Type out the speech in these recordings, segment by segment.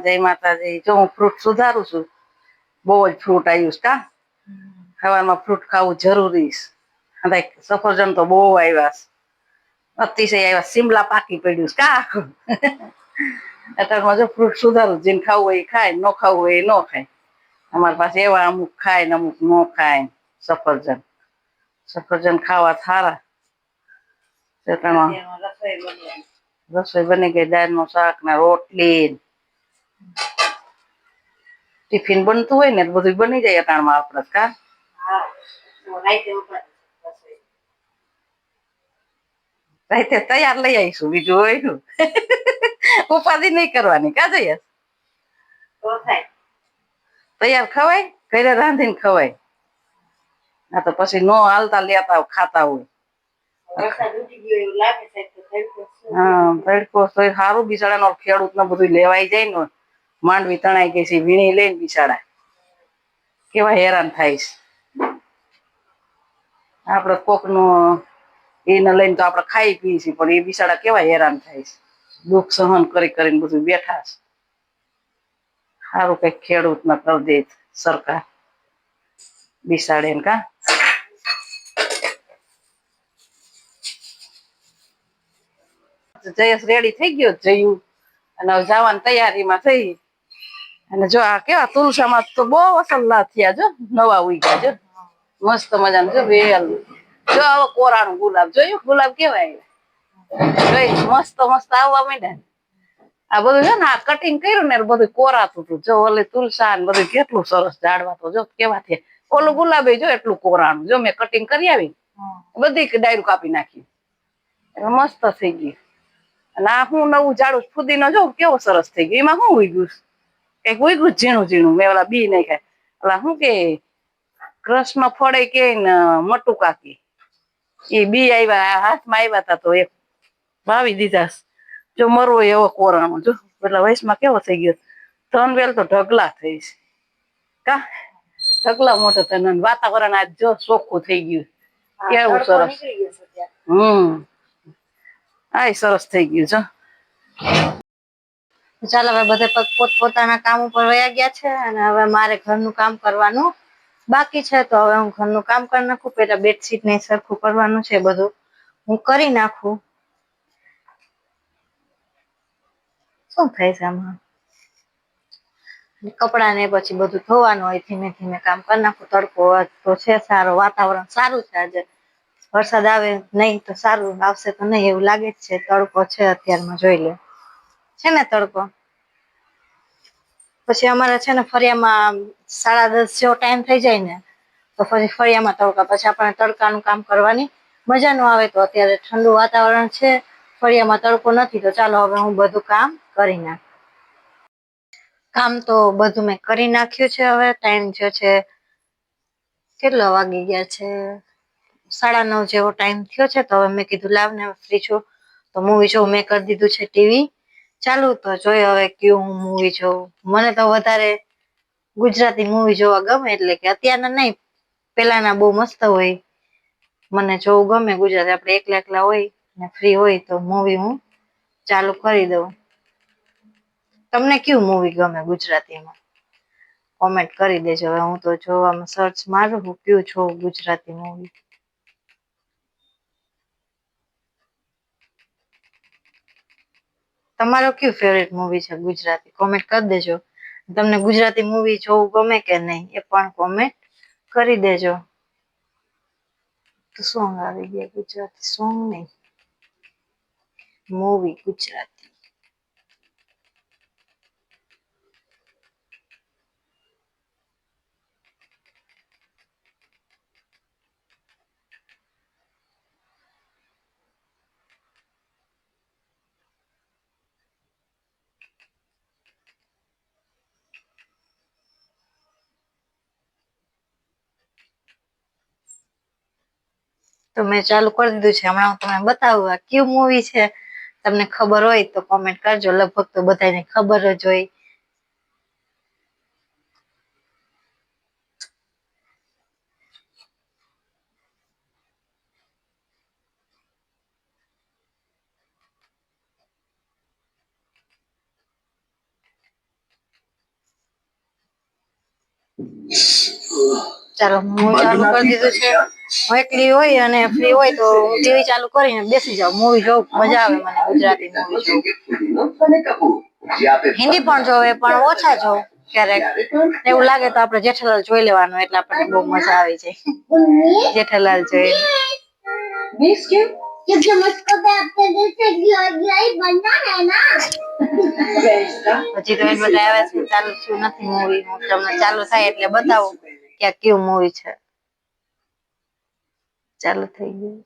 જય માતાજી. જો હું ફ્રૂટ સુધારું છું. બહુ જ ફ્રૂટ આવ્યું છે કા. સવારમાં ફ્રૂટ ખાવું જરૂરી છે. સફરજન તો બહુ આવ્યા છે. અતિશય આવ્યા. શિમલા પાકી પડ્યું છે કા. અત્યારમાં જો ફ્રૂટ સુધારું. જેને ખાવું હોય એ ખાય, ન ખાવું હોય એ ન ખાય. અમારી પાસે એવા અમુક ખાય ને અમુક ન ખાય. સફરજન ખાવા સારા. રસોઈ બની ગઈ. દાળનું શાક ને રોટલી. ટિફિન બનતું હોય ને બધું બની જાય અટાણમાં આપડે કા. રાતે તૈયાર લઈ આવીશું બીજું હોય. ઉપાધિ નહી કરવાની કા જઈએ. તૈયાર ખવાય ઘરે રાંધીને ખવાય. હા તો પછી નો હાલતા લેતા ખાતા હોય. હા તડકો તો સારું બિચારા ખેડૂત ને બધું લેવાઈ જાય ને. માંડવી તણાઈ ગઈ છે વીણી લઈને બિચારા કેવા હેરાન થાય છે. આપડે કોક નું એને લઈને તો આપડે ખાઈ પી છીએ પણ એ બિચારા કેવા હેરાન થાય છે. દુઃખ સહન કરી કરીને બધું બેઠા છે. સારું કઈક ખેડૂત ના કરી દે સરકાર. બિસાડે ને કા. જયેશ રેડી થઈ ગયો જયું અને જવાની તૈયારીમાં થઈ. અને જો આ કેવા તુલસામાં તો બહુ અસલ થયા જો નવા ઉગ્યા જો. મસ્ત મજાનું જો વેલ જો આવો કોરાનું ગુલાબ જોયું ગુલાબ કેવાય. મસ્ત મસ્ત આવવા માંડ્યા. આ બધું છે ને આ કટિંગ કર્યું ને બધું કોરાતું હતું જો ઓલી તુલસા ને બધું કેટલું સરસ ઝાડવા તો જો કેવા થયા. ઓલું ગુલાબે જો એટલું કોરાનું જો મેં કટિંગ કરી આવી બધી ડાયરું કાપી નાખી. મસ્ત થઈ ગયું. અને આ હું નવું ઝાડું ફુદીનો જોઉં કેવો સરસ થઈ ગયો એમાં હું ઉગ્યું. કઈક ઉગ્યું ઝીણું ઝીણું મેં ઓલા બી નાખ્યા ઓલા શું કે કૃષ્ણ ફળે કે ને મટુકા કે એ બી આવ્યા હાથમાં આવ્યા તા તો એક વાવી દીધા. જો મરવો એવો કોરાણો જો એટલે વયસમાં કેવો થઈ ગયો. ત્રણ વેલ તો ઢગલા થઈ છે. કા ઢગલા મોટા થઈને વાતાવરણ આજ જો ચોખ્ખું થઈ ગયું. કેવું સરસ. આ સરસ થઈ ગયું છે. ચાલો હવે બધે પોત પોતાના કામ ઉપર વયા ગયા છે અને હવે મારે ઘરનું કામ કરવાનું બાકી છે તો હવે હું ઘરનું કામ કરી નાખું. પેલા બેડશીટ ને સરખું કરવાનું છે બધું હું કરી નાખું. શું થાય છે આમાં. કપડા ને પછી બધું ધોવાનું હોય ધીમે ધીમે કામ કરી નાખું. તડકો તો છે સારો વાતાવરણ સારું છે આજે. વરસાદ આવે નહી તો સારું આવશે તો નહી એવું લાગે જ છે. તડકો છે અત્યારમાં જોઈ લે છે ને તડકો. પછી અમારે છે ને ફરિયામાં 10:30 જેવો ટાઈમ થઈ જાય ને તો પછી ફળિયામાં તડકા પછી આપણે તડકાનું કામ કરવાની મજા ન આવે. તો અત્યારે ઠંડુ વાતાવરણ છે ફળિયામાં તડકો નથી તો ચાલો હવે હું બધું કામ કરી નાખ. કામ તો બધું મેં કરી નાખ્યું છે. હવે ટાઈમ થયો છે કેટલા વાગી ગયા છે 9:30 જેવો ટાઈમ થયો છે. તો હવે મેં કીધું લાવને ફ્રી છું તો મૂવી જોઉં. મેં કરી દીધું છે ટીવી ચાલુ તો જોઈ હવે કયું હું મૂવી જોઉં. મને તો વધારે ગુજરાતી મૂવી જોવા ગમે એટલે કે અત્યારના નહી પેલાના બહુ મસ્ત હોય. મને જોવું ગમે ગુજરાતી આપણે એકલા એકલા હોય ને ફ્રી હોય તો મૂવી હું ચાલુ કરી દઉં. તમને કયું મૂવી ગમે ગુજરાતીમાં કોમેન્ટ કરી દેજો. હવે હું તો જોવામાં સર્ચ મારું હું કયું જોઉં ગુજરાતી મૂવી. તમારો કયું ફેવરેટ મૂવી છે ગુજરાતી કોમેન્ટ કરી દેજો. તમને ગુજરાતી મૂવી જોવું ગમે કે નહીં એ પણ કોમેન્ટ કરી દેજો. તો સોંગ આવી ગયા ગુજરાતી સોંગ નહીં મૂવી ગુજરાતી. તો મેં ચાલુ કરી દીધું છે. હમણાં હું તમને બતાવું આ કયું મૂવી છે. તમને ખબર હોય તો કોમેન્ટ કરજો. લગભગ તો બધાને ખબર જ હોય. ચાલો હું ચાલુ કરી દીધું છે. હું એકલી હોય અને ફ્રી હોય તો હું ટીવી ચાલુ કરીને બેસી જાઉં, મૂવી જોઉં, મજા આવે મને ગુજરાતી મૂવી જોઉં. હિન્દી પણ જોવે પણ ઓછા જોઉં ક્યારેક. એવું લાગે તો આપણે જેઠાલાલ જોઈ લેવાનું એટલે આપણને બહુ મજા આવી જાય જેઠાલાલ જોઈ. क्योंकि मुझको भी अपने दिल से ग्लोई बनना है ना. હજી તો એ બધા આવે છે, ચાલુ થયું નથી મૂવી. હું તમને ચાલુ થાય એટલે બતાવું કે આ કેવું મૂવી છે. ચાલુ થઈ ગયું.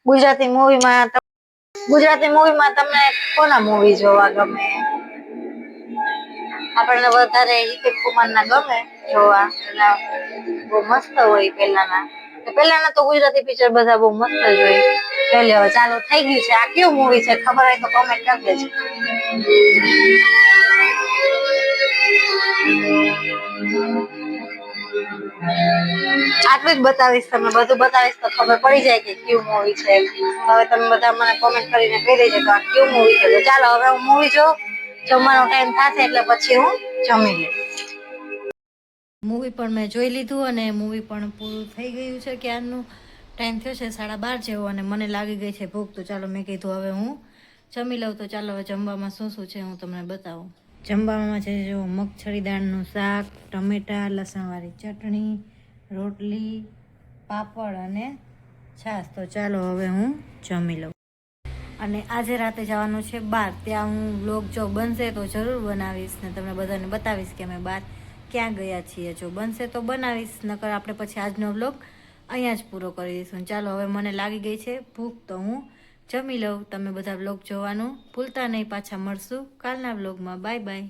ગુજરાતી મૂવીમાં તમને કોના મૂવી જોવા ગમે? આપણને વધારે હિતેશ કુમારના ગમે જોવા. એના બહુ મસ્ત હોય પહેલાના તો ગુજરાતી પિક્ચર બધા બહુ મસ્ત જ હોય. ચાલો હવે ચાલુ થઈ ગયું છે. આ કયું મૂવી છે ખબર હોય તો કોમેન્ટ કરી દેજો. આટલું જ બતાવીશ, તમને બધું બતાવીશ તો ખબર પડી જાય કે કયું મૂવી છે. હવે તમે બધા મને કોમેન્ટ કરીને કહી દેજો તો આ કયું મૂવી છે. તો ચાલો હવે હું મૂવી જોઉં. જમવાનો ટાઈમ થશે એટલે પછી હું જમી લઈશ. મૂવી પણ મેં જોઈ લીધું અને મૂવી પણ પૂરું થઈ ગયું છે ક્યારનું. ટાઈમ થયો છે 12:30 જેવો અને મને લાગી ગઈ છે ભૂખ. તો ચાલો મેં કીધું હવે હું જમી લઉં. તો ચાલો હવે જમવામાં શું શું છે હું તમને બતાવું. જમવામાં છે જો મગફળી દાળનું શાક, ટમેટા, લસણવાળી ચટણી, રોટલી, પાપડ અને છાશ. તો ચાલો હવે હું જમી લઉં. અને આજે રાતે જવાનું છે બહાર. ત્યાં હું વ્લોગ જો બનશે તો જરૂર બનાવીશ ને તમને બધાને બતાવીશ કે અમે બહાર ક્યાં ગયા છીએ. જો બનશે તો બનાવીશ, નકર આપણે પછી આજનો વ્લોગ અહીંયા જ પૂરો કરી દઈશું. ચાલો હવે મને લાગી ગઈ છે ભૂખ તો હું જમી લઉં. તમે બધા વ્લોગ જોવાનું ભૂલતા નહીં. પાછા મળશું કાલના વ્લોગમાં. Bye bye.